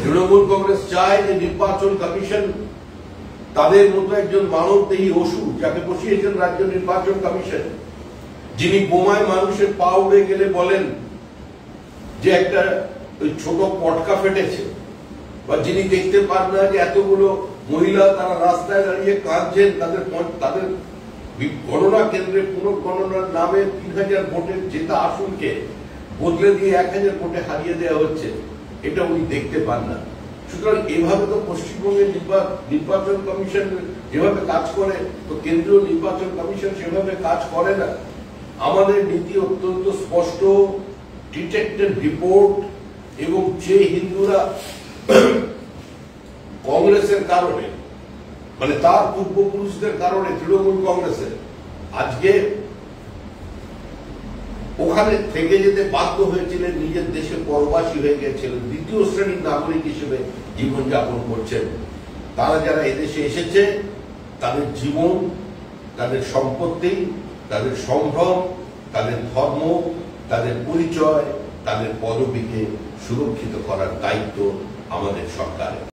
তৃণমূল কংগ্রেস চায় যে নির্বাচন কমিশন তাদের মতো একজন মানবদেহী অসুর যাকে বসিয়েছেন রাজ্য নির্বাচন কমিশন, যিনি বোমায় মানুষের পা উড়ে গেলে বলেন যে একটা ওই ছোট পটকা ফেটেছে, বা যিনি দেখতে পান না যে এতগুলো মহিলা তারা রাস্তায় দাঁড়িয়ে কাঁদছেন, তাদের গণনা কেন্দ্রে পুনর্গণনার নামে ৩,০০০ ভোটের জেতা আসনকে বদলে দিয়ে ১,০০০ ভোটে হারিয়ে দেওয়া হচ্ছে, এটা উনি দেখতে পান না। সুতরাং এভাবে তো পশ্চিমবঙ্গের নির্বাচন কমিশন যেভাবে কাজ করে, তো কেন্দ্রীয় নির্বাচন কমিশন সেভাবে কাজ করে না। আমাদের নীতি অত্যন্ত স্পষ্ট, ডিটেক্টেড রিপোর্ট, এবং যে হিন্দুরা কংগ্রেসের কারণে, মানে তার পূর্বপুরুষদের কারণে তৃণমূল কংগ্রেসের আজকে ওখানে থেকে যেতে বাধ্য হয়েছিলেন, নিজের দেশে পরবাসী হয়ে গেছিলেন, দ্বিতীয় শ্রেণীর নাগরিক হিসেবে জীবনযাপন করছেন, তারা যারা এদেশে এসেছে তাদের জীবন, তাদের সম্পত্তি, তাদের সম্ভ্রম, তাদের ধর্ম, তাদের পরিচয়, তাদের পদবিকে সুরক্ষিত করার দায়িত্ব আমাদের সরকারের।